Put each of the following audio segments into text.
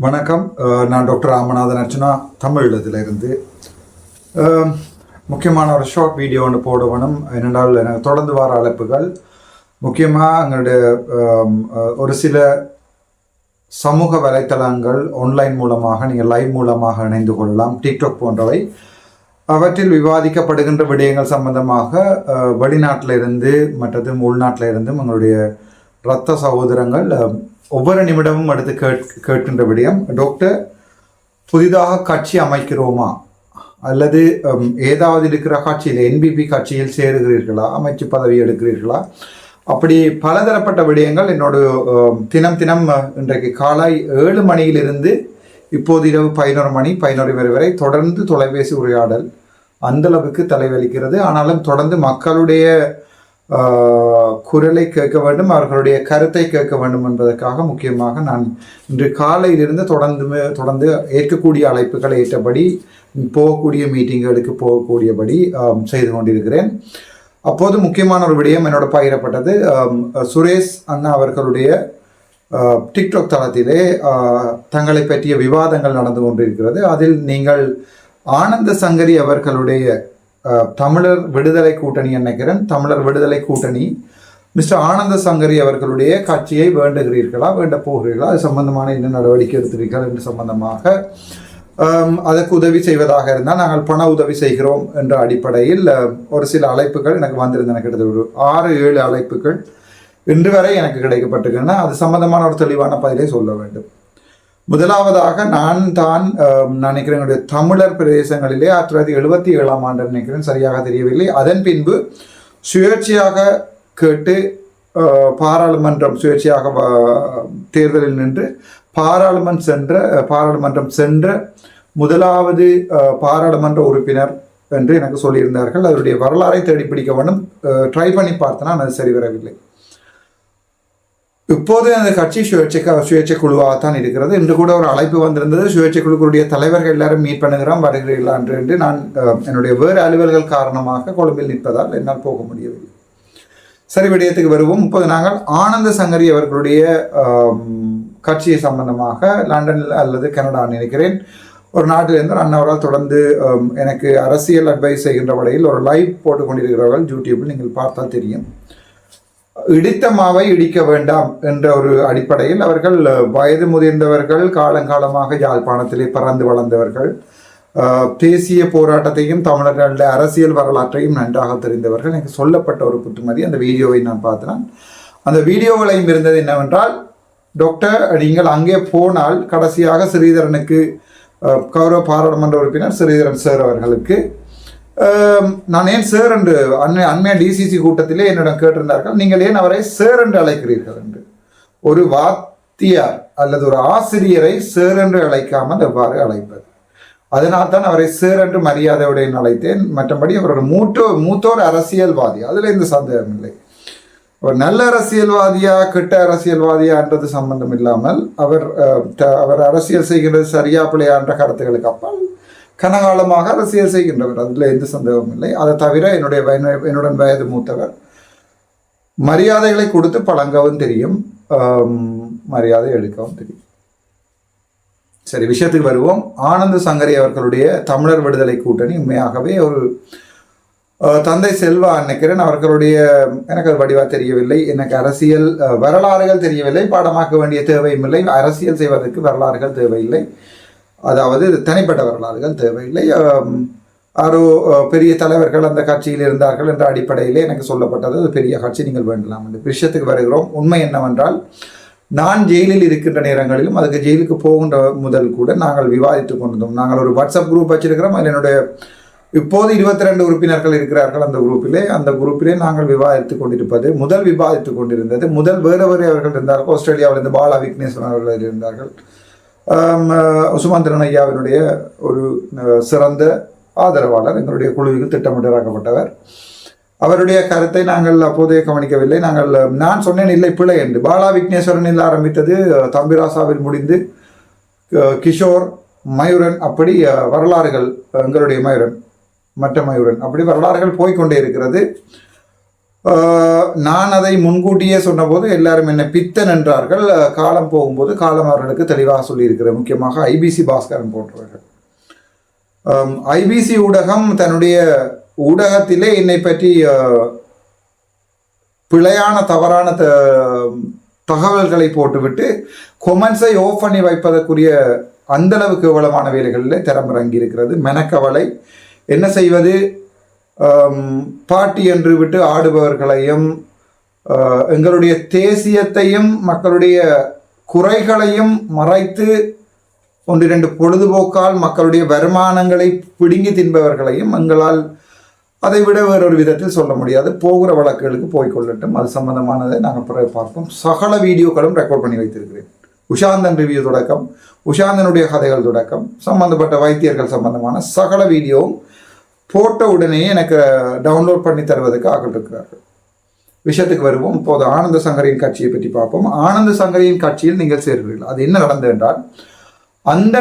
வணக்கம். நான் டாக்டர் ராமநாதன் அர்ச்சனா தமிழகத்திலிருந்து முக்கியமான ஒரு ஷார்ட் வீடியோ ஒன்று போடணும். என்னென்றால் எனக்கு தொடர்ந்து வர அழைப்புகள் முக்கியமாக எங்களுடைய ஒரு சில சமூக வலைத்தளங்கள் ஆன்லைன் மூலமாக நீங்கள் லைவ் மூலமாக இணைந்து கொள்ளலாம், டிக்டாக் போன்றவை. அவற்றில் விவாதிக்கப்படுகின்ற விடயங்கள் சம்பந்தமாக வெளிநாட்டில் இருந்து மற்றது உள்நாட்டில் இருந்தும் எங்களுடைய இரத்த சகோதரங்கள் ஒவ்வொரு நிமிடமும் அடுத்து கேட்கின்ற விடயம், டாக்டர் புதிதாக கட்சி அமைக்கிறோமா அல்லது ஏதாவது இருக்கிற கட்சியில் என்பிபி கட்சியில் சேருகிறீர்களா, அமைச்சு பதவி எடுக்கிறீர்களா, அப்படி பலதரப்பட்ட விடயங்கள் என்னோட தினம் இன்றைக்கு காலை 7 மணியிலிருந்து இப்போது இரவு 11 மணி 11 வரை தொடர்ந்து தொலைபேசி உரையாடல் அந்தளவுக்கு தலைவலிக்கிறது. ஆனாலும் தொடர்ந்து மக்களுடைய குரலை கேட்க வேண்டும், அவர்களுடைய கருத்தை கேட்க வேண்டும் என்பதற்காக முக்கியமாக நான் இன்று காலையிலிருந்து தொடர்ந்து ஏற்கக்கூடிய அழைப்புகளை ஏற்றபடி போகக்கூடிய மீட்டிங்களுக்கு போகக்கூடியபடி செய்து கொண்டிருக்கிறேன். அப்போது முக்கியமான ஒரு விடயம் என்னோட பகிரப்பட்டது. சுரேஷ் அண்ணா அவர்களுடைய டிக்டாக் தளத்திலே தங்களை பற்றிய விவாதங்கள் நடந்து கொண்டிருக்கிறது. அதில் நீங்கள் ஆனந்த சங்கரி அவர்களுடைய தமிழர் விடுதலை கூட்டணி நினைக்கிறேன், தமிழர் விடுதலை கூட்டணி மிஸ்டர் ஆனந்த சங்கரி அவர்களுடைய கட்சியை வேண்டுகிறீர்களா, வேண்ட போகிறீர்களா, அது சம்பந்தமான என்ன நடவடிக்கை எடுத்திருக்கிறீர்கள் என்று சம்பந்தமாக அதற்கு உதவி செய்வதாக இருந்தால் நாங்கள் பண உதவி செய்கிறோம் என்ற அடிப்படையில் ஒரு சில அழைப்புகள் எனக்கு வந்திருந்தன. கிட்டத்தட்ட ஒரு 6-7 அழைப்புகள் இன்று வரை எனக்கு கிடைக்கப்பட்டிருக்கின்றன. அது சம்பந்தமான ஒரு தெளிவான பதிலை சொல்ல வேண்டும். முதலாவதாக நான் நினைக்கிறேன் என்னுடைய தமிழர் பிரதேசங்களிலே 1977ஆம் ஆண்டு நினைக்கிறேன், சரியாக தெரியவில்லை. அதன் பின்பு சுயேட்சையாக கேட்டு சுயேட்சையாக தேர்தலில் நின்று பாராளுமன்றம் சென்ற முதலாவது பாராளுமன்ற உறுப்பினர் என்று எனக்கு சொல்லியிருந்தார்கள். அதனுடைய வரலாறை தேடி பிடிக்க வேண்டும், ட்ரை பண்ணி பார்த்தனா அது சரி வரவில்லை. இப்போது அந்த கட்சி சுயேட்சை குழுவாகத்தான் இருக்கிறது. இன்று கூட ஒரு அழைப்பு வந்திருந்தது, சுயேட்சை குழுக்களுடைய தலைவர்கள் எல்லாரும் மீட் பண்ணுகிறோம் வருகிறீர்களா என்று. நான் என்னுடைய வேறு அலுவல்கள் காரணமாக கொழும்பில் நிற்பதால் என்னால் போக முடியவில்லை. சரி, விடயத்துக்கு வருவோம். இப்போது நாங்கள் ஆனந்த சங்கரி அவர்களுடைய கட்சியை சம்பந்தமாக லண்டனில் அல்லது கனடா நினைக்கிறேன் ஒரு நாட்டிலிருந்து அண்ணவரால் தொடர்ந்து எனக்கு அரசியல் அட்வைஸ் செய்கின்ற வகையில் ஒரு லைவ் போட்டு கொண்டிருக்கிறவர்கள் யூடியூப்பில் நீங்கள் பார்த்தால் தெரியும். இடித்த மாவை இடிக்க வேண்டாம் என்ற ஒரு அடிப்படையில் அவர்கள் வயது முதிர்ந்தவர்கள், காலங்காலமாக யாழ்ப்பாணத்திலே பறந்து வளர்ந்தவர்கள், தேசிய போராட்டத்தையும் தமிழர்களுடைய அரசியல் வரலாற்றையும் நன்றாக தெரிந்தவர்கள். எனக்கு சொல்லப்பட்ட ஒரு புத்துமதி அந்த வீடியோவை நான் பார்த்தேன். அந்த வீடியோவிலையும் இருந்தது என்னவென்றால், டாக்டர் நீங்கள் அங்கே போனால் கடைசியாக ஸ்ரீதரனுக்கு கௌரவ பாராளுமன்ற உறுப்பினர் ஸ்ரீதரன் சார் அவர்களுக்கு நான் ஏன் சார் என்று அண்மைய டிசிசி கூட்டத்திலே என்னிடம் கேட்டிருந்தார்கள், நீங்கள் ஏன் அவரை சார் என்று அழைக்கிறீர்கள் என்று. ஒரு வாத்தியார் அல்லது ஒரு ஆசிரியரை சார் என்று அழைக்காமல் எவ்வாறு அழைப்பது? அதனால் தான் அவரை சார் என்று மரியாதையுடன் அழைத்தேன். மற்றபடி அவர் ஒரு மூத்தோர் அரசியல்வாதி, அதில் எந்த சந்தேகம் இல்லை. ஒரு நல்ல அரசியல்வாதியா கெட்ட அரசியல்வாதியா என்றது சம்பந்தம் இல்லாமல் அவர் அரசியல் செய்கிறது சரியா பிள்ளையா என்ற கருத்துக்களுக்கு அப்பால் கனகாலமாக அரசியல் செய்கின்றவர், அதில் எந்த சந்தேகமும் இல்லை. அதை தவிர என்னுடன் வயது மூத்தவர், மரியாதைகளை கொடுத்து பழங்கவும் தெரியும், மரியாதை எடுக்கவும் தெரியும். சரி, விஷயத்துக்கு வருவோம். ஆனந்த சங்கரி அவர்களுடைய தமிழர் விடுதலை கூட்டணி உண்மையாகவே ஒரு தந்தை செல்வா நினைக்கிறேன் அவர்களுடைய, எனக்கு அது வடிவா தெரியவில்லை, எனக்கு அரசியல் வரலாறுகள் தெரியவில்லை, பாடமாக்க வேண்டிய தேவையும் இல்லை, அரசியல் செய்வதற்கு வரலாறுகள் தேவையில்லை, அதாவது தனிப்பட்ட வரலாறுகள் தேவையில்லை. யாரோ பெரிய தலைவர்கள் அந்த கட்சியில் இருந்தார்கள் என்ற அடிப்படையிலே எனக்கு சொல்லப்பட்டது அது பெரிய கட்சி, நீங்கள் வேண்டலாம் என்று. விஷயத்துக்கு வருகிறோம். உண்மை என்னவென்றால், நான் ஜெயிலில் இருக்கின்ற நேரங்களிலும் அதுக்கு ஜெயிலுக்கு போகின்ற முதல் கூட நாங்கள் விவாதித்து கொண்டிருந்தோம். நாங்கள் ஒரு வாட்ஸ்அப் குரூப் வச்சிருக்கிறோம். அதில் என்னுடைய இப்போது 22 உறுப்பினர்கள் இருக்கிறார்கள். அந்த குரூப்பிலே நாங்கள் விவாதித்து கொண்டிருந்தது முதல் வேறு அவர்கள் இருந்தார்கள். ஆஸ்திரேலியாவிலிருந்து பாலா விக்னேஸ்வரன் அவர்கள் இருந்தார்கள். சுமந்திரன் ஐயாவினுடைய ஒரு சிறந்த ஆதரவாளர், எங்களுடைய குழுவில் திட்டமிட்டராக்கப்பட்டவர். அவருடைய கருத்தை நாங்கள் அப்போதே கவனிக்கவில்லை. நான் சொன்னேன் இல்லை பிழை என்று. பாலா விக்னேஸ்வரனில் ஆரம்பித்தது, தம்பிராசாவில் முடிந்து கிஷோர், மயூரன், அப்படி வரலாறுகள், எங்களுடைய மயூரன், மற்ற மயூரன், அப்படி வரலாறுகள் போய்கொண்டே இருக்கிறது. நான் அதை முன்கூட்டியே சொன்னபோது எல்லாரும் என்னை பித்தன் என்றார்கள். காலம் போகும்போது காலம் அவர்களுக்கு தெளிவாக சொல்லியிருக்கிறேன். முக்கியமாக ஐபிசி பாஸ்கரன் போன்றவர்கள். ஐபிசி ஊடகம் தன்னுடைய ஊடகத்திலே என்னை பற்றி பிழையான தவறான தகவல்களை போட்டுவிட்டு கொமெண்ட்ஸை ஆஃப் பண்ணி வைப்பதற்குரிய அந்தளவு கேவலமான வேலைகளில் திறமிறங்கி இருக்கிறது. மெனக்கவலை என்ன செய்வது, பாட்டி என்று விட்டு ஆடுபவர்களையும் எங்களுடைய தேசியத்தையும் மக்களுடைய குறைகளையும் மறைத்து ஒன்றிரண்டு பொழுதுபோக்கால் மக்களுடைய வருமானங்களை பிடுங்கி தின்பவர்களையும் எங்களால் அதை விட வேறொரு விதத்தில் சொல்ல முடியாது. போகிற வழக்குகளுக்கு போய்கொள்ளட்டும், அது சம்பந்தமானதை நாங்கள் பிறகு பார்ப்போம். சகல வீடியோக்களும் ரெக்கார்ட் பண்ணி வைத்திருக்கிறேன். உஷாந்தன் ரிவ்யூ தொடக்கம், உஷாந்தனுடைய கதைகள் தொடக்கம், சம்பந்தப்பட்ட வைத்தியர்கள் சம்பந்தமான சகல வீடியோவும் போட்ட உடனே எனக்கு டவுன்லோட் பண்ணி தருவதற்கு ஆக்கள் இருக்கிறார்கள். விஷயத்துக்கு வருவோம். இப்போது ஆனந்த சங்கரியின் கட்சியை பற்றி பார்ப்போம். ஆனந்த சங்கரியின் கட்சியில் நீங்கள் சேர்கிறீர்கள். அது என்ன நடந்தது என்றால், அந்த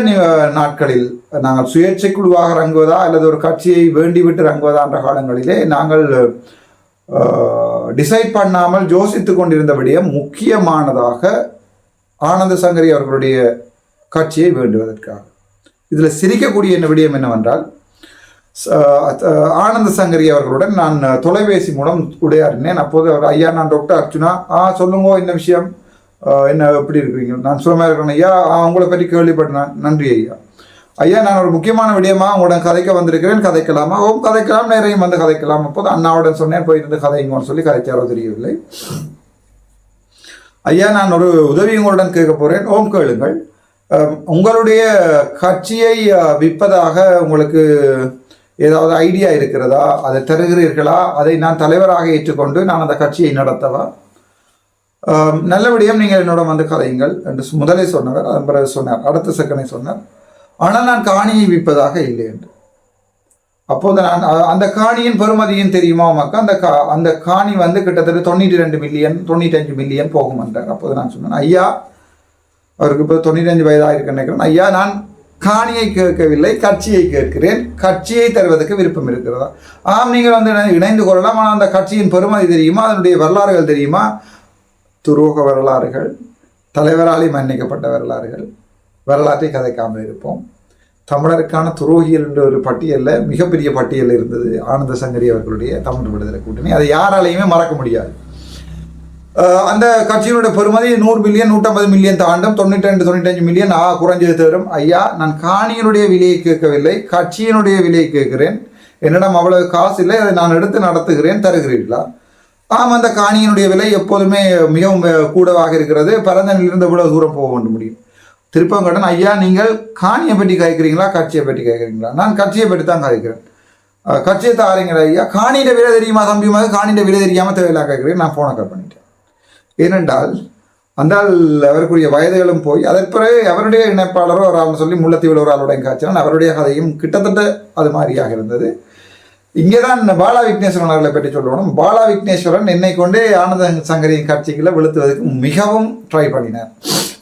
நாட்களில் நாங்கள் சுயேட்சை குழுவாக இறங்குவதா அல்லது ஒரு கட்சியை வேண்டிவிட்டு இறங்குவதா என்ற காலங்களிலே நாங்கள் டிசைட் பண்ணாமல் யோசித்து கொண்டிருந்தபடியே முக்கியமானதாக ஆனந்த சங்கரி அவர்களுடைய கட்சியை வேண்டுவதற்காக. இதில் சிரிக்கக்கூடிய என்ன விடயம் என்னவென்றால், ஆனந்த சங்கரி அவர்களுடன் நான் தொலைபேசி மூலம் உரையாடினேன். அப்போது அவர், ஐயா நான் டாக்டர் அர்ச்சுனா, சொல்லுங்க என்ன விஷயம், என்ன எப்படி இருக்கிறீங்க, நான் சுகமாக இருக்கிறேன் ஐயா, உங்களை பற்றி கேள்விப்பட்டேன், நன்றி ஐயா. ஐயா நான் ஒரு முக்கியமான விடயமாக உங்களுடன் கதைக்க வந்திருக்கிறேன், கதைக்கலாமா? கதைக்கலாம், நேரையும் வந்து கதைக்கலாம். அப்போது அண்ணாவுடன் சொன்னேன், போயிருந்து கதைங்கன்னு சொல்லி கதைச்சாரோ தெரியவில்லை. ஐயா நான் ஒரு உதவி உங்களுடன் கேட்க போகிறேன். கேளுங்கள். உங்களுடைய கட்சியை விற்பதாக உங்களுக்கு ஏதாவது ஐடியா இருக்கிறதா? அதை தருகிறீர்களா? அதை நான் தலைவராக ஏற்றுக்கொண்டு நான் அந்த கட்சியை நடத்தவா? நல்லபடியும் நீங்கள் என்னோட வந்து கதையுங்கள் என்று முதலே சொன்னவர். அதன் பிறகு சொன்னார், அடுத்த செகண்டை சொன்னார், ஆனால் நான் காணியை விற்பதாக இல்லை என்று. அப்போது நான் அந்த காணியின் பெறுமதியும் தெரியுமா உமக்கு? அந்த காணி வந்து கிட்டத்தட்ட 92 மில்லியன் 95 மில்லியன் போகும் என்றார். அப்போது நான் சொன்னேன், ஐயா அவருக்கு இப்போ 95 வயதாக இருக்க நினைக்கிறேன். ஐயா நான் காணியை கேட்கவில்லை, கட்சியை கேட்கிறேன். கட்சியை தருவதற்கு விருப்பம் இருக்கிறதா? நீங்கள் வந்து இணைந்து கொள்ளலாம், ஆனால் அந்த கட்சியின் பெருமதி தெரியுமா? அதனுடைய வரலாறுகள் தெரியுமா? துரோக வரலாறுகள், தலைவராலே மன்னிக்கப்பட்ட வரலாறுகள், வரலாற்றை கதைக்காமல் இருப்போம். தமிழருக்கான துரோகிகள் என்ற ஒரு பட்டியலில் மிகப்பெரிய பட்டியல் இருந்தது ஆனந்த சங்கரி அவர்களுடைய தமிழ் விடுதலை கூட்டணி. அதை யாராலையுமே மறக்க முடியாது. அந்த கட்சியினுடைய பெருமதி 100 மில்லியன் 150 மில்லியன் தாண்டும், 92-95 மில்லியன் குறைஞ்சது தரும். ஐயா நான் காணியினுடைய விலையை கேட்கவில்லை, கட்சியினுடைய விலையை கேட்கிறேன். என்னிடம் அவ்வளவு காசு இல்லை, அதை நான் எடுத்து நடத்துகிறேன், தருகிறீர்களா? அந்த காணியினுடைய விலை எப்போதுமே மிகவும் கூடவாக இருக்கிறது. பரந்தனிலிருந்து இவ்வளவு தூரம் போக வேண்டும் முடியும். திருப்பங்கடன், ஐயா நீங்கள் காணியை பற்றி கேட்குறீங்களா, கட்சியை பற்றி கேட்குறீங்களா? நான் கட்சியை பற்றி தான் கேட்கிறேன். கட்சியை தாரீங்களா ஐயா? காணியிட விலை தெரியுமா தம்பி? காணியிட விலை தெரியாமல் தேவையில்லாம் கேட்குறேன். நான் ஃபோனை கட் பண்ணிட்டேன். ஏனென்றால் அந்தால் அவருக்குரிய வயதுகளும் போய் அதற்கு பிறகு அவருடைய இணைப்பாளரோ ஒரு ஆள்னு சொல்லி முல்லைத்தீவில் ஒரு ஆளுடைய காய்ச்சினால் அவருடைய கதையும் கிட்டத்தட்ட அது மாதிரியாக இருந்தது. இங்கே தான் பாலா விக்னேஸ்வரன் அவர்களை பற்றி சொல்லணும். பாலா விக்னேஸ்வரன் என்னை கொண்டே ஆனந்த சங்கரியின் கட்சிகளை வெளுத்துவதற்கு மிகவும் ட்ரை பண்ணினார்.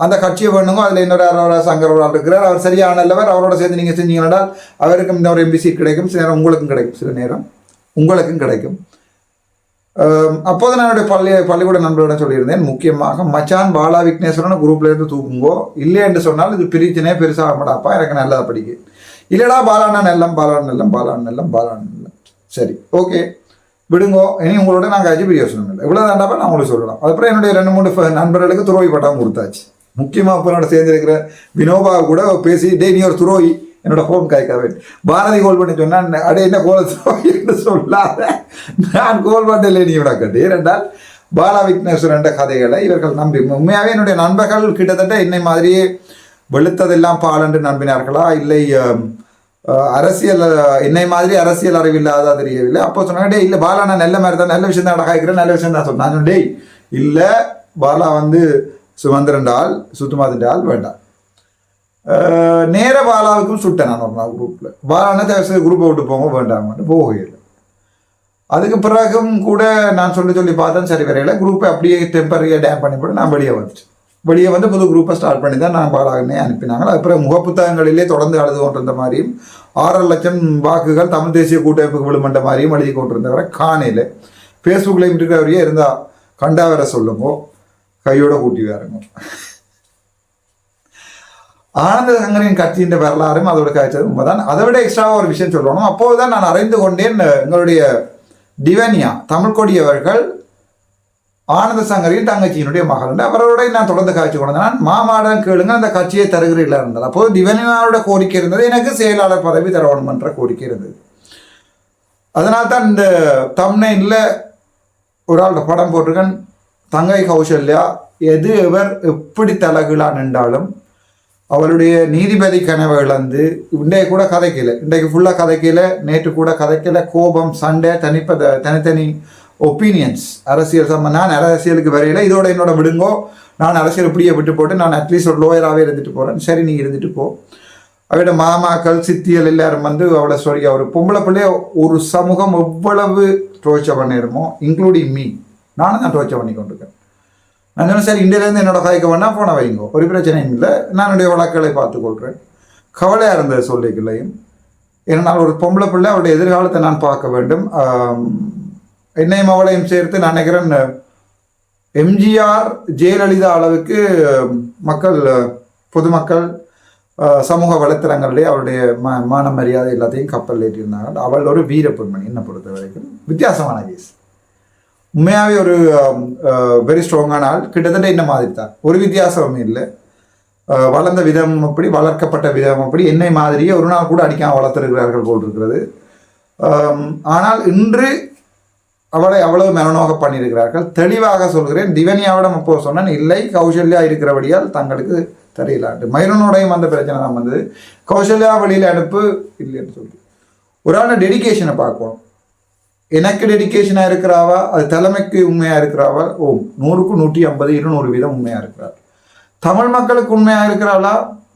அந்த கட்சியை வேணுங்க, அதில் இன்னொரு சங்கர் ஒரு ஆள் இருக்கிறார், அவர் சரியானவர், அவரோட சேர்ந்து நீங்கள் செஞ்சீங்கன்னா அவருக்கும் இன்னொரு எம்பிசி கிடைக்கும், சில நேரம் உங்களுக்கும் கிடைக்கும், சில நேரம் உங்களுக்கும் கிடைக்கும். அப்போது நான் என்னுடைய பள்ளிக்கூட நண்பர்களிடம் சொல்லியிருந்தேன், முக்கியமாக மச்சான் பாலா விக்னேஸ்வரன் குரூப்லேருந்து தூக்குங்கோ, இல்லை என்று சொன்னால் இது பிரிச்சினே பெருசாக மாட்டாப்பா, எனக்கு நல்லதாக படிக்க. இல்லைடா பாலாண்ணா நெல்லம், பாலாண்ண நெல்லம், பாலாண்ண நெல்லம், பாலாண்ண நெல்லம், சரி ஓகே விடுங்கோ, இனி உங்களோட நாங்கள் ஆச்சு பிரியோசனம் இல்லை, இவ்வளோ தாண்டாப்பா நான் உங்களுக்கு சொல்லலாம். அதுக்கப்புறம் என்னுடைய 2-3 நண்பர்களுக்கு துரோகி பட்டம் கொடுத்தாச்சு. முக்கியமாக இப்போ என்னோட சேர்ந்திருக்கிற வினோபாவை கூட பேசி, டே நீ ஒரு துரோகி, என்னோட ஃபோன் காய்க்காவே பாரதி கோல் பண்ணி சொன்னால், அடே என்ன கோல துரோகி என்று சொல்லாத, நான் கோல் பண்ணல நீ விட கட்டு. ஏனென்றால் பாலா விக்னேஸ்வரன் கதைகளை இவர்கள் நம்பி, உண்மையாகவே என்னுடைய நண்பர்கள் கிட்டத்தட்ட என்னை மாதிரியே வெளுத்ததெல்லாம் பால் என்று நம்பினார்களா, இல்லை அரசியல் என்னை மாதிரி அரசியல் அறிவில்லாதா தெரியவில்லை. அப்போ சொன்னாங்க, டே இல்லை பாலா நான் நல்ல மாதிரி தான், நல்ல விஷயம் தான் காய்க்கிறேன், நல்ல விஷயம் தான் சொன்னான். டேய் இல்லை பாலா வந்து சுமந்திரன் ஆள், சுத்துமாதின் ஆள் வேண்டாம். நேர பாலாவுக்கும் சுட்டேன் நான் ஒரு நாள் குரூப்பில். பாலானா தேவச குரூப்பை விட்டு போங்க, வேண்டாம் போகல. அதுக்கு பிறகும் கூட நான் சொல்லி பார்த்தேன், சரி வரையில குரூப்பை அப்படியே டெம்பரரியாக டேம் பண்ணி போட்டு நான் வெளியே வந்துட்டேன். வெளியே வந்து புது குரூப்பை ஸ்டார்ட் பண்ணி தான் நான் பாலாகனே அனுப்பினாங்க. அதுக்கப்புறம் முகப்புத்தகங்களிலே தொடர்ந்து அழுது கொண்டிருந்த மாதிரியும் 6 லட்சம் வாக்குகள் தமிழ் தேசிய கூட்டமைப்புக்கு விழுமன்ற மாதிரியும் எழுதி கொண்டிருந்தவரை காணையில். ஃபேஸ்புக்லேயும் இருக்கிறவரையே இருந்தால் கண்டா வேற சொல்லுங்க, கையோட கூட்டி வேறுங்க. ஆனந்த சங்கரின் கட்சியின் வரலாறும் அதோட காய்ச்சது உண்மைதான். அதை விட எக்ஸ்ட்ராவாக ஒரு விஷயம் சொல்லணும். அப்போதுதான் நான் அறிந்து கொண்டேன், எங்களுடைய டிவனியா தமிழ் கொடி அவர்கள் ஆனந்த சங்கரின் தங்கச்சியினுடைய மகள். அவரோட நான் தொடர்ந்து காய்ச்சி கொண்டேன். மாமாடன் கேளுங்க, அந்த கட்சியை தருகிறீர்களா இருந்தது. அப்போது டிவனியாவோட கோரிக்கை இருந்தது, எனக்கு செயலாளர் பதவி தரணும் என்ற கோரிக்கை இருந்தது. அதனால்தான் இந்த தம்ப்நெயில்ல ஒரு ஆளோட படம் போட்டிருக்கேன், தங்கை கௌசல்யா எது எவர் எப்படி தலைகீழா நின்றாலும் அவளுடைய நீதிபதி கனவை இழந்து இன்றைய கூட கதைக்கல, இன்றைக்கு ஃபுல்லாக கதைக்கல, நேற்று கூட கதைக்கல, கோபம் சண்டை தனித்தனி ஒப்பீனியன்ஸ் அரசியல் நான் அரசியலுக்கு வரையில, இதோட என்னோட விடுங்கோ, நான் அரசியல் இப்படியே விட்டு போட்டு நான் அட்லீஸ்ட் ஒரு லோயராகவே இருந்துட்டு போகிறேன். சரி நீ இருந்துட்டு போ. அவட மாமாக்கள் சித்தியல் எல்லாரும் வந்து அவளை சொல்லி அவர் பொம்பளை பிள்ளைய ஒரு சமூகம் எவ்வளவு டோர்ச்சர் பண்ணிருமோ இன்க்ளூடிங் மீ, நானும் தான் டோர்ச்சர் பண்ணி கொண்டிருக்கேன். நான் சொன்னேன் சரி இந்தியிலேருந்து என்னோட கதைக்கு வேணா போன வைங்கோ, ஒரு பிரச்சனையும் இல்லை, நான் என்னுடைய வழக்குகளை பார்த்துக்கொள்கிறேன். கவலையாக இருந்தது சொல்லிக்கலையும். ஏன்னால் ஒரு பொம்பளை பிள்ளை அவருடைய எதிர்காலத்தை நான் பார்க்க வேண்டும். என்னையும் அவளையும் சேர்த்து நான் நினைக்கிறேன் எம்ஜிஆர் ஜெயலலிதா அளவுக்கு மக்கள் பொதுமக்கள் சமூக வலைத்தளங்களிலே அவருடைய மான மரியாதை எல்லாத்தையும் கப்பல் ஏற்றியிருந்தாங்க. அவள் ஒரு வீர பெண்மணி என்னை பொறுத்த வரைக்கும் வித்தியாசமான கேஸ். உண்மையாகவே ஒரு வெரி ஸ்ட்ராங்கான ஆள். கிட்டத்தட்ட என்ன மாதிரி தான், ஒரு வித்தியாசமும் இல்லை. வளர்ந்த விதம் அப்படி, வளர்க்கப்பட்ட விதம் அப்படி, என்னை மாதிரியே ஒரு நாள் கூட அடிக்காமல் வளர்த்திருக்கிறார்கள் போல் இருக்கிறது. ஆனால் இன்று அவளை அவ்வளவு மனநோக பண்ணியிருக்கிறார்கள். தெளிவாக சொல்கிறேன், திவனியாவிடம் அப்போ சொன்னேன், இல்லை கௌசல்யா இருக்கிறபடியால் தங்களுக்கு தெரியலாண்டு. மயிலனோடையும் அந்த பிரச்சனை தான் வந்தது. கௌசல்யா வழியில் அனுப்பு இல்லைன்னு சொல்லி ஒரு ஆள் டெடிக்கேஷனை பார்க்கணும். எனக்கு டெடிக்கேஷனாக இருக்கிறாவா, அது தலைமைக்கு உண்மையாக இருக்கிறாவா, 100க்கு 150 200% உண்மையாக இருக்கிறார். தமிழ் மக்களுக்கு உண்மையாக இருக்கிறாளா,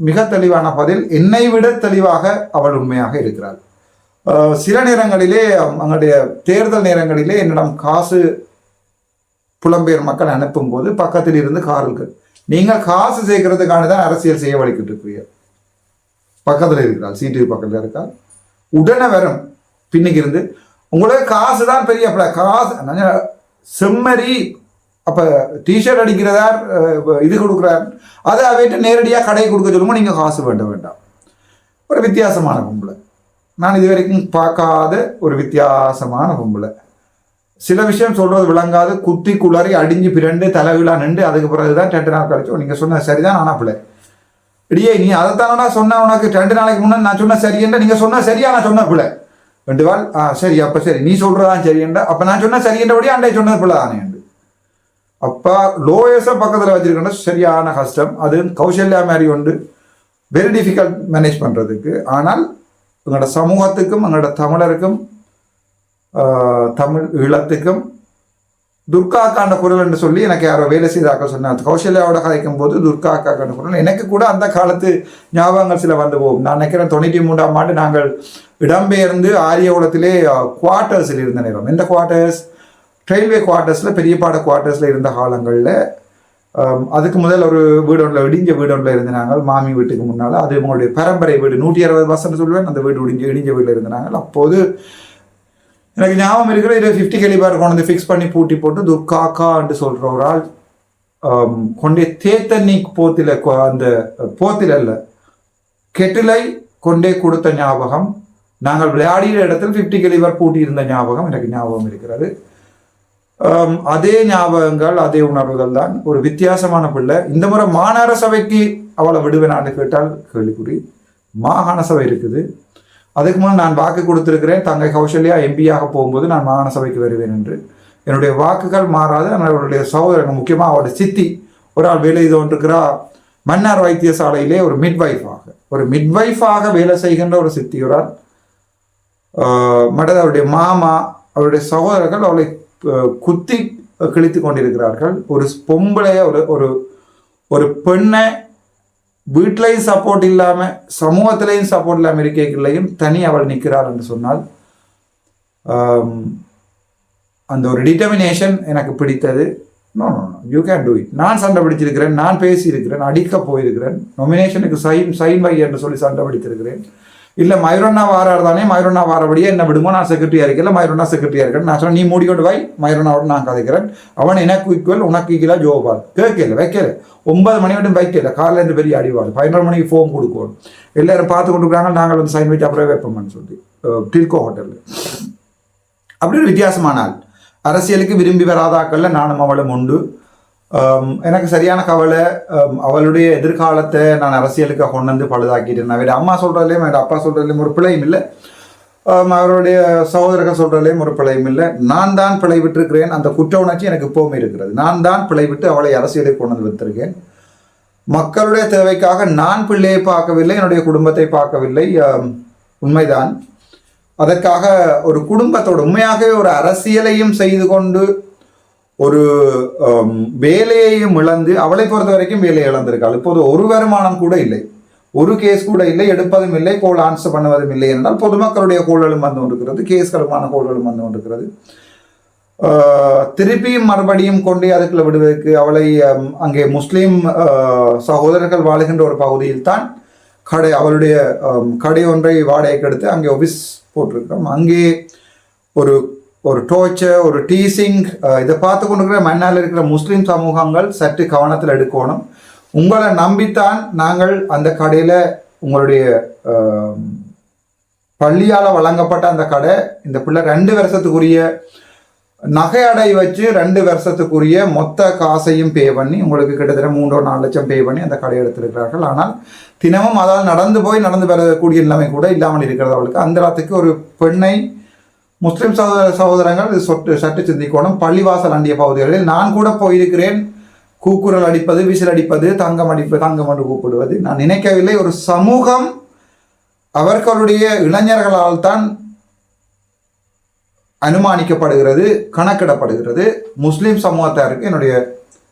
மிக தெளிவான பதில், என்னை விட தெளிவாக அவள் உண்மையாக இருக்கிறாள். சில நேரங்களிலே அவங்களுடைய தேர்தல் நேரங்களிலே என்னிடம் காசு புலம்பெயர் மக்கள் அனுப்பும் போது பக்கத்தில் இருந்து காருக்கு நீங்கள் காசு சேர்க்கறதுக்கான தான் அரசியல் செய்ய வலிக்கிட்டு இருக்கிறீங்க, பக்கத்தில் இருக்கிறாள், சீட்டு பக்கத்தில் இருக்காள், உடனே வரும் பின்னுக்கு இருந்து உங்களுக்கு காசு தான் பெரிய காசு செம்மறி. அப்போ டிஷர்ட் அடிக்கிறதார் இது கொடுக்குறார், அதை அவைட்டு நேரடியாக கடையை கொடுக்க சொல்லும்போது நீங்கள் காசு வேண்டாம். ஒரு வித்தியாசமான கும்பலை, நான் இது வரைக்கும் பார்க்காத ஒரு வித்தியாசமான கும்பலை. சில விஷயம் சொல்கிறது விளங்காது, குத்தி குளறி அடிஞ்சு பிறண்டு தலைவிழா நின்று அதுக்கு பிறகு தான் 2 நாள் கழிச்சோம் நீங்கள் சொன்ன சரிதான். ஆனால் பிள்ளை இடியே நீ அதைத்தானடா சொன்ன, உனக்கு 2 நாளைக்கு முன்னே நான் சொன்ன சரியன்ற, நீங்கள் சொன்ன சரியா நான் சொன்ன பிள்ளை 2 வாள் சரி, அப்போ சரி நீ சொல்கிறதான் சரியன்ற, அப்போ நான் சொன்ன சரியன்றபடியே அண்டை சொன்னது பிள்ளை தானே. அப்போ லோயஸை பக்கத்தில் வச்சிருக்கேன், சரியான கஷ்டம். அது கௌசல்யா மாதிரி உண்டு, வெரி டிஃபிகல்ட் மேனேஜ் பண்ணுறதுக்கு. ஆனால் எங்களோட சமூகத்துக்கும் எங்களோட தமிழருக்கும் தமிழ் ஈழத்துக்கும் துர்கா அக்காண்ட குரல் என்று சொல்லி எனக்கு யாரோ வேலை செய்தாக்க சொன்னார். கௌசல்யாவோட கதைக்கும் போது துர்கா அக்காண்ட குரல் எனக்கு கூட அந்த காலத்து ஞாபகங்கள் சில வந்து போகும். நான் நினைக்கிறேன் 93ஆம் ஆண்டு நாங்கள் இடம்பெயர்ந்து ஆரியகுளத்திலே குவார்ட்டர்ஸில் இருந்த நேரம். எந்த குவார்ட்டர்ஸ்? ரயில்வே குவார்ட்டர்ஸில், பெரியபாட குவார்ட்டர்ஸில் இருந்த காலங்களில். அதுக்கு முதல் ஒரு வீடு ஒன்றில் இடிஞ்ச வீடு ஒன்றில் இருந்தாங்க, மாமி வீட்டுக்கு முன்னால். அது உங்களுடைய பரம்பரை வீடு, 160 வருஷம்னு சொல்லுவேன். அந்த வீடு இடிஞ்ச வீட்டில் இருந்தாங்க. அப்போது எனக்கு ஞாபகம் இருக்கிற இதை 50 கலிபர் கொண்டு வந்து ஃபிக்ஸ் பண்ணி பூட்டி போட்டு துர்காக்கா என்று சொல்கிற ஒரு ஆள் கொண்டே தேத்தண்ணி போத்தில், அந்த போத்தில் அல்ல கெட்டிலை கொண்டே கொடுத்த ஞாபகம். நாங்கள் விளையாடிய இடத்தில் 50 கலிபர் பூட்டி இருந்த ஞாபகம் எனக்கு ஞாபகம் இருக்கிறது. அதே ஞாபகங்கள், அதே உணர்வுகள் தான். ஒரு வித்தியாசமான பிள்ளை. இந்த முறை மாநகர சபைக்கு அவளை விடுவேனான்னு கேட்டால் கேள்விக்குறி. மாகாண சபை இருக்குது, அதுக்கு முன்னே நான் வாக்கு கொடுத்துருக்கிறேன், தங்கை கௌசல்யா எம்பியாக போகும்போது நான் மாகாண சபைக்கு வருவேன் என்று. என்னுடைய வாக்குகள் மாறாது. அவருடைய சகோதரன், முக்கியமாக அவருடைய சித்தி ஒரு ஆள் வேலை செய்து கொண்டிருக்கிறார் மன்னார் வைத்தியசாலையிலே ஒரு மிட்வைஃபாக வேலை செய்கின்ற ஒரு சித்தி ஒரு ஆள். மற்றது அவருடைய மாமா, அவருடைய சகோதரர்கள் அவளை குத்தி கிழித்து கொண்டிருக்கிறார்கள். ஒரு பொம்பளைய ஒரு பெண்ணை வீட்டிலையும் சப்போர்ட் இல்லாமல் சமூகத்திலையும் சப்போர்ட் இல்லாமல் இருக்கைகளையும் தனி அவள் நிற்கிறாள் என்று சொன்னால் அந்த ஒரு டிட்டர்மினேஷன் எனக்கு பிடித்தது. No you can do it. நான் சண்டை பிடிச்சிருக்கிறேன், நான் பேசியிருக்கிறேன், அடிக்க போயிருக்கிறேன், நொமினேஷனுக்கு சைன் வை என்று சொல்லி சண்டை பிடித்திருக்கிறேன். இல்லை மயூரண்ணா வாரார் தானே, மயூரண்ணா வாரபடியே என்ன விடுமோ, நான் செக்ரட்டரியாக இருக்கல, மயூரண்ணா செக்ரட்டரியாக இருக்கேன். நான் சொன்னேன், நீ மூடிக்கொண்டு வை, மயூரண்ணாவோட நான் கதைக்கிறேன். அவன் எனக்கு ஈக்குவல், உனக்கு ஈக்குவலாக ஜோபால் கேட்கல, வைக்கல. 9 மணி மட்டும் வைக்கல, காலையில் இருந்து பெரிய அடிவாள். 11 மணிக்கு ஃபோன் கொடுக்கணும். எல்லாரும் பார்த்து கொண்டுருக்காங்க. நாங்கள் வந்து சைன் வச்சு அப்புறம் வைப்போம்னு சொல்லி டில்கோ ஹோட்டலில். அப்படி ஒரு வித்தியாசமான ஆள். அரசியலுக்கு விரும்பி வராதாக்கள்ல நானும் அவளும் உண்டு. எனக்கு சரியான கவலை. அவளுடைய எதிர்காலத்தை நான் அரசியலுக்கு கொண்டு வந்து பழுதாக்கிட்டேன். அவருடைய அம்மா சொல்கிறதுலையும் என்னோட அப்பா சொல்கிறதுலையும் ஒரு பிழையும் இல்லை, அவருடைய சகோதரர்கள் சொல்கிறதுலையும் ஒரு பிழையும் இல்லை. நான் தான் பிழை விட்டுருக்கிறேன். அந்த குற்ற உணர்ச்சி எனக்கு இப்போவுமே இருக்கிறது. நான் தான் பிழை விட்டு அவளை அரசியலுக்கு கொண்டு வந்து வைத்திருக்கேன். மக்களுடைய தேவைக்காக நான் பிள்ளையை பார்க்கவில்லை, என்னுடைய குடும்பத்தை பார்க்கவில்லை, உண்மைதான். அதற்காக ஒரு குடும்பத்தோடு உண்மையாகவே ஒரு அரசியலையும் செய்து கொண்டு ஒரு வேலையையும் இழந்து, அவளை பொறுத்த வரைக்கும் வேலையை இழந்திருக்காள். இப்போது ஒரு வருமானம் கூட இல்லை, ஒரு கேஸ் கூட இல்லை, எடுப்பதும் இல்லை, கோல் ஆன்சர் பண்ணுவதும் இல்லை என்றால் பொதுமக்களுடைய கோள்களும் வந்து கொண்டிருக்கிறது, கேஸ்களுமான கோள்களும் வந்து கொண்டிருக்கிறது. திருப்பியும் மறுபடியும் கொண்டு அதுக்குள்ள விடுவதற்கு அவளை அங்கே முஸ்லீம் சகோதரர்கள் வாழுகின்ற ஒரு பகுதியில் தான் அவளுடைய கடை ஒன்றை வாடகைக்கு எடுத்து அங்கே ஆஃபீஸ் போட்டிருக்கிறோம். அங்கே ஒரு ஒரு டோர்ச்சர், ஒரு டீசிங், இதை பார்த்து கொண்டிருக்கிற மண்ணால் இருக்கிற முஸ்லீம் சமூகங்கள் சற்று கவனத்தில் எடுக்கணும். உங்களை நம்பித்தான் நாங்கள் அந்த கடையில், உங்களுடைய பள்ளியால் வழங்கப்பட்ட அந்த கடை, இந்த பிள்ளை 2 வருஷத்துக்குரிய நகை அடை வச்சு 2 வருஷத்துக்குரிய மொத்த காசையும் பே பண்ணி உங்களுக்கு கிட்டத்தட்ட 3-4 லட்சம் பே பண்ணி அந்த கடை எடுத்திருக்கிறார்கள். ஆனால் தினமும் அதால் நடந்து வரக்கூடிய நிலைமை கூட இல்லாமல் இருக்கிறது அவளுக்கு. அந்த இடத்துக்கு ஒரு பெண்ணை முஸ்லிம் சகோதரங்கள் சற்று சிந்திக்கணும். பள்ளிவாசல் அண்டிய பகுதிகளில் நான் கூட போயிருக்கிறேன். கூக்குரல் அடிப்பது, விசில் அடிப்பது, தங்கம் என்று கூப்பிடுவது நான் நினைக்கவில்லை. ஒரு சமூகம் அவர்களுடைய இளைஞர்களால் தான் அனுமானிக்கப்படுகிறது, கணக்கிடப்படுகிறது. முஸ்லீம் சமூகத்தாருக்கு என்னுடைய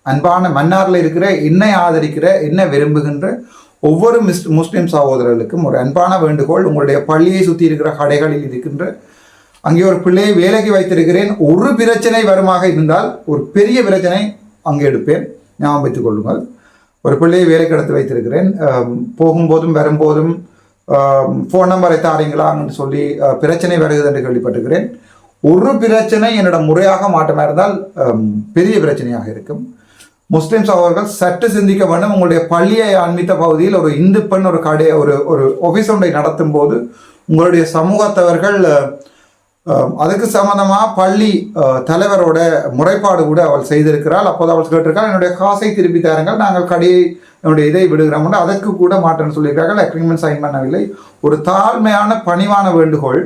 அன்பான மன்னாரில் இருக்கிற, என்னை ஆதரிக்கிற, என்ன விரும்புகின்ற ஒவ்வொரு முஸ்லீம் சகோதரர்களுக்கும் ஒரு அன்பான வேண்டுகோள். உங்களுடைய பள்ளியை சுற்றி இருக்கிற கடைகளில் இருக்கின்ற, அங்கே ஒரு பிள்ளையை வேலைக்கு வைத்திருக்கிறேன், ஒரு பிரச்சனை வருமாக இருந்தால் ஒரு பெரிய பிரச்சனை அங்கே எடுப்பேன், ஞாபகம் வைத்துக் கொள்ளுங்கள். ஒரு பிள்ளையை வேலைக்கு எடுத்து வைத்திருக்கிறேன். போகும்போதும் வரும்போதும் ஃபோன் நம்பரை தாரீங்களான்னு சொல்லி பிரச்சனை வருகிறது என்று கேள்விப்பட்டிருக்கிறேன். ஒரு பிரச்சனை என்னிடம் முறையாக மாற்றமாக இருந்தால் பெரிய பிரச்சனையாக இருக்கும். முஸ்லிம் சகோதரர்கள் சற்று சிந்திக்க வேண்டும். உங்களுடைய பள்ளியை ஆன்மீக பகுதியில் ஒரு இந்து பெண் ஒரு கடை ஒரு ஆஃபீஸ் ஒன்றை நடத்தும் போது உங்களுடைய சமூகத்தவர்கள் அதுக்கு சம்பந்தமாக பள்ளி தலைவரோட முறைப்பாடு கூட அவள் செய்திருக்கிறாள். அப்போது அவள் கேட்டிருக்காள், என்னுடைய காசை திருப்பி தாருங்கள், நாங்கள் கடையை என்னுடைய இதை விடுகிறோம். அதற்கு கூட மாற்றேன்னு சொல்லியிருக்கார்கள். அக்ரிமெண்ட் சைன் பண்ணவில்லை. ஒரு தாழ்மையான பணிவான வேண்டுகோள்.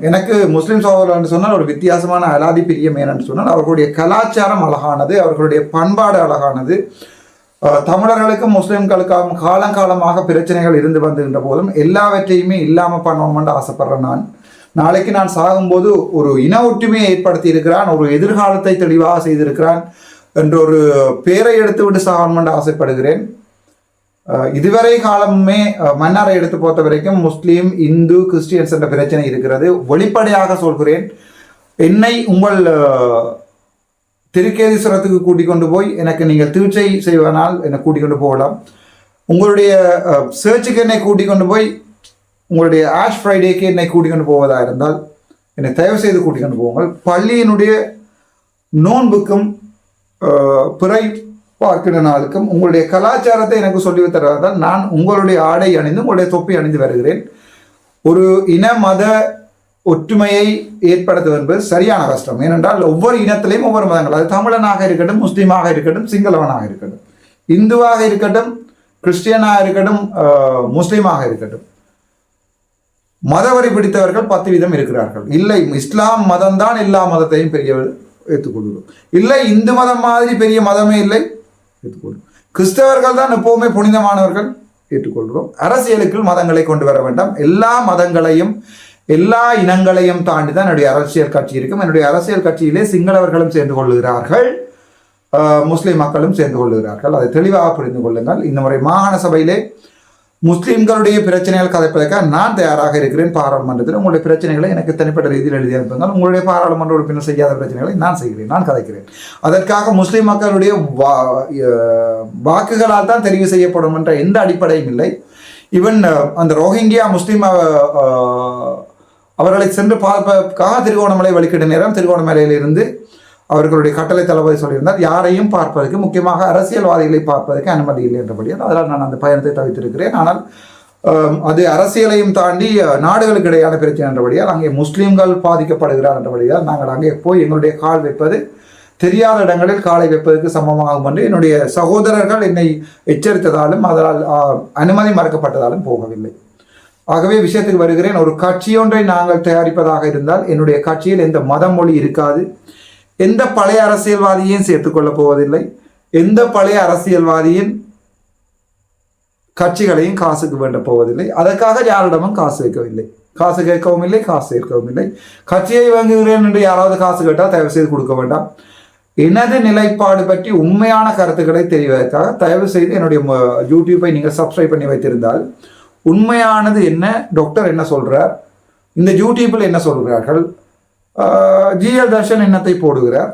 எனக்கு முஸ்லீம் சகோதரர் என்று சொன்னால் ஒரு வித்தியாசமான அலாதி பிரியம் ஏனென்று சொன்னால் அவர்களுடைய கலாச்சாரம் அழகானது, அவர்களுடைய பண்பாடு அழகானது. தமிழர்களுக்கும் முஸ்லீம்களுக்கும் காலங்காலமாக பிரச்சனைகள் இருந்து வந்துகின்ற போதும் எல்லாவற்றையுமே இல்லாமல் பண்ணணும்னு ஆசைப்படுறேன். நாளைக்கு நான் சாகும்போது ஒரு இன ஒற்றுமையை ஏற்படுத்தி இருக்கிறான், ஒரு எதிர்காலத்தை தெளிவாக செய்திருக்கிறான் என்ற ஒரு பேரை எடுத்து விட்டு சாகணும்னு ஆசைப்படுகிறேன். இதுவரை காலமே மன்னாரை எடுத்து பொறுத்த வரைக்கும் முஸ்லீம், இந்து, கிறிஸ்டியன்ஸ் என்ற பிரச்சனை இருக்கிறது. வெளிப்படையாக சொல்கிறேன், என்னை உங்கள் திருக்கேதீஸ்வரத்துக்கு கூட்டிக் கொண்டு போய் எனக்கு நீங்கள் தீட்சை செய்வதனால் என்னை கூட்டிக் கொண்டு போகலாம். உங்களுடைய சர்ச்சுக்கு என்னை கூட்டிக் கொண்டு போய், உங்களுடைய ஆஷ் ஃப்ரைடேக்கு என்னை கூட்டிக் கொண்டு போவதாக இருந்தால் என்னை தயவு செய்து கூட்டிக் கொண்டு போங்கள். பள்ளியினுடைய நோன்புக்கும் பிறை பார்க்கிற நாளுக்கும் உங்களுடைய கலாச்சாரத்தை எனக்கு சொல்லி தருவதால் நான் உங்களுடைய ஆடை அணிந்து, உங்களுடைய தொப்பி அணிந்து வருகிறேன். ஒரு இன மத ஒற்றுமையை ஏற்படுத்துவது என்பது சரியான கஷ்டம். ஏனென்றால் ஒவ்வொரு இனத்திலையும் ஒவ்வொரு மதங்கள், அது தமிழனாக இருக்கட்டும், முஸ்லீமாக இருக்கட்டும், சிங்களவனாக இருக்கட்டும், இந்துவாக இருக்கட்டும், கிறிஸ்டியனாக இருக்கட்டும், முஸ்லீமாக இருக்கட்டும், மதவரி பிடித்தவர்கள் 10% இருக்கிறார்கள். இல்லை, இஸ்லாம் மதம் தான் எல்லா மதத்தையும் பெரிய ஏற்றுக்கொள்கிறோம். இல்லை, இந்து மதம் மாதிரி பெரிய மதமே இல்லை, ஏற்றுக்கொள்கிறோம். கிறிஸ்தவர்கள் தான் எப்பவுமே புனிதமானவர்கள், ஏற்றுக்கொள்கிறோம். அரசியலுக்கு மதங்களை கொண்டு வர வேண்டாம். எல்லா மதங்களையும் எல்லா இனங்களையும் தாண்டி தான் என்னுடைய அரசியல் கட்சி இருக்கும். என்னுடைய அரசியல் கட்சியிலே சிங்களவர்களும் சேர்ந்து கொள்ளுகிறார்கள், முஸ்லிம் மக்களும் சேர்ந்து கொள்ளுகிறார்கள். அதை தெளிவாக புரிந்து கொள்ளுங்கள். இந்த முறை மாகாண சபையிலே முஸ்லீம்களுடைய பிரச்சனைகள் கதைப்பதற்காக நான் தயாராக இருக்கிறேன். பாராளுமன்றத்தில் உங்களுடைய பிரச்சனைகளை எனக்கு தனிப்பட்ட ரீதியில் எழுதி அனுப்புங்கள். உங்களுடைய பாராளுமன்ற உறுப்பினர் செய்யாத பிரச்சனைகளை நான் செய்கிறேன், நான் கதைக்கிறேன். அதற்காக முஸ்லீம் மக்களுடைய வாக்குகளால் தான் தெரிவு செய்யப்படும் என்ற எந்த அடிப்படையும் இல்லை. ஈவன் அந்த ரோஹிங்கியா முஸ்லீம் அவர்களை சென்று பார்ப்பதற்காக திருகோணமலை வழிகிட்ட நேரம் திருகோணமலையிலிருந்து அவர்களுடைய கட்டளை தளபதி சொல்லியிருந்தார், யாரையும் பார்ப்பதற்கு, முக்கியமாக அரசியல்வாதிகளை பார்ப்பதற்கு அனுமதி இல்லை என்றபடியால் அதனால் நான் அந்த பயணத்தை தவிர்த்திருக்கிறேன். ஆனால் அது அரசியலையும் தாண்டி நாடுகளுக்கு இடையான பிரச்சனை என்றபடியால் அங்கே முஸ்லீம்கள் பாதிக்கப்படுகிறார் என்றபடியால் நாங்கள் அங்கே போய் எங்களுடைய கால் வைப்பது தெரியாத இடங்களில் காலை வைப்பதற்கு சமமாகும் என்று என்னுடைய சகோதரர்கள் என்னை எச்சரித்ததாலும் அதனால் அனுமதி மறுக்கப்பட்டதாலும் போகவில்லை. ஆகவே விஷயத்துக்கு வருகிறேன். ஒரு கட்சியொன்றை நாங்கள் தயாரிப்பதாக இருந்தால் என்னுடைய கட்சியில் எந்த மதம் மொழி இருக்காது, எந்த பழைய அரசியல்வாதியையும் சேர்த்துக்கொள்ளப் போவதில்லை, எந்த பழைய அரசியல்வாதியின் கட்சிகளையும் காசுக்கு வேண்ட போவதில்லை, அதற்காக யாரிடமும் காசு வைக்கவில்லை, காசு கேட்கவும் இல்லை, காசு சேர்க்கவும் இல்லை. கட்சியை வாங்குகிறேன் என்று யாராவது காசு கேட்டால் தயவு செய்து கொடுக்க வேண்டாம். எனது நிலைப்பாடு பற்றி உண்மையான கருத்துக்களை தெரிவதற்காக தயவு செய்து என்னுடைய யூடியூப்பை நீங்கள் சப்ஸ்கிரைப் பண்ணி வைத்திருந்தால் உண்மையானது என்ன, டாக்டர் என்ன சொல்கிறார், இந்த யூடியூப்பில் என்ன சொல்கிறார்கள், ஜிஎல் தர்ஷன் என்னத்தை போடுகிறார்,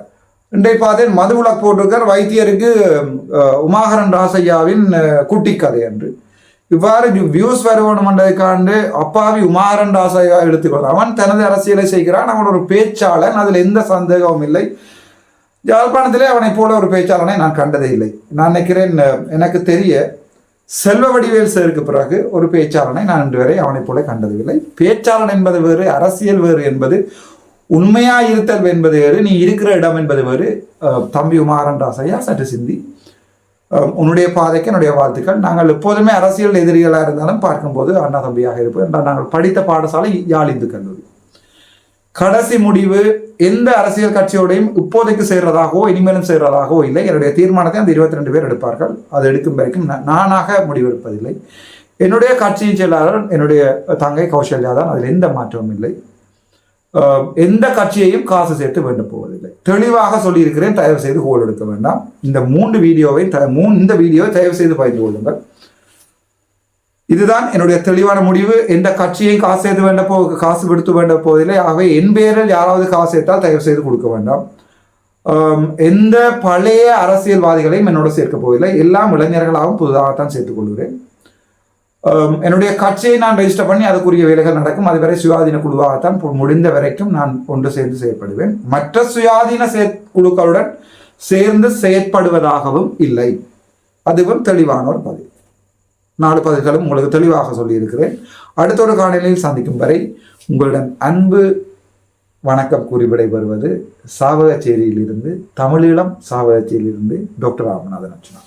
இன்றை பார்த்தேன் மதுவிலக்கு போட்டிருக்கார் வைத்தியருக்கு உமாகரன் ராசையாவின் குட்டி கதை என்று. இவ்வாறு வியூஸ் வருவணும் என்றதுக்காண்டு அப்பாவி உமாகரன் ராசையா எடுத்துக்கொள்ள அவன் தனது அரசியலை செய்கிறான், அவன் ஒரு பேச்சாளன், அதில் எந்த சந்தேகமும் இல்லை. யாழ்ப்பாணத்திலே அவனை போல ஒரு பேச்சாளனை நான் கண்டதே இல்லை. நான் நினைக்கிறேன் எனக்கு தெரிய செல்வ வடிவேல் சேருக்கு பிறகு ஒரு பேச்சாளனை நான் இன்று வரை அவனை போல கண்டதில்லை. பேச்சாளன் என்பது வேறு, அரசியல் வேறு என்பது, உண்மையா இருத்தல் என்பது வேறு, நீ இருக்கிற இடம் என்பது வேறு. தம்பி உமாரன் ராசையா சற்று சிந்தி, உன்னுடைய பாதைக்கு என்னுடைய வாழ்த்துக்கள். நாங்கள் எப்போதுமே அரசியல் எதிரிகளாக இருந்தாலும் பார்க்கும்போது அண்ணா தம்பியாக இருப்போம் என்றால் நாங்கள் படித்த பாடசாலை யாழ் இந்து கல்லூரி. கடைசி முடிவு எந்த அரசியல் கட்சியோடையும் இப்போதைக்கு சேர்றதாகவோ இனிமேலும் சேர்றதாகவோ இல்லை. என்னுடைய தீர்மானத்தை அந்த 22 பேர் எடுப்பார்கள். அது எடுக்கும் வரைக்கும் நானாக முடிவெடுப்பதில்லை. என்னுடைய கட்சியின் செயலாளர் என்னுடைய தங்கை கௌசல்யா தான், அதில் எந்த மாற்றமும் இல்லை. எந்த கட்சியையும் காசு சேர்த்து வேண்ட போவதில்லை. தெளிவாக சொல்லியிருக்கிறேன், தயவு செய்து ஹோல் எடுக்க வேண்டாம். இந்த இந்த வீடியோவை தயவு செய்து பகிர்ந்து கொள்ளுங்கள். இதுதான் என்னுடைய தெளிவான முடிவு. எந்த கட்சியையும் காசு சேர்த்து காசு கொடுத்து வேண்ட போவதில்லை. ஆகவே என் பேரில் யாராவது காசு சேர்த்தால் தயவு செய்து கொடுக்க வேண்டாம். எந்த பழைய அரசியல்வாதிகளையும் என்னோட சேர்க்க போவதில்லை. எல்லாம் இளைஞர்களாகவும் புதிதாகத்தான் சேர்த்துக் கொள்கிறேன். என்னுடைய கட்சியை நான் ரெஜிஸ்டர் பண்ணி அதுக்குரிய வேலைகள் நடக்கும். அதுவரை சுயாதீன குழுவாகத்தான் முடிந்த வரைக்கும் நான் ஒன்று சேர்ந்து செயற்படுவேன். மற்ற சுயாதீன குழுக்களுடன் சேர்ந்து செயற்படுவதாகவும் இல்லை. அதுவும் தெளிவான ஒரு பதில். 4 பதில்களும் உங்களுக்கு தெளிவாக சொல்லியிருக்கிறேன். அடுத்த ஒரு காணொளியில் சந்திக்கும் வரை உங்களிடம் அன்பு வணக்கம் கூறி விடைபெறுவது சாவகச்சேரியிலிருந்து, தமிழீழம் சாவகச்சேரியிலிருந்து டாக்டர் ராமநாதன் அர்ச்சனா.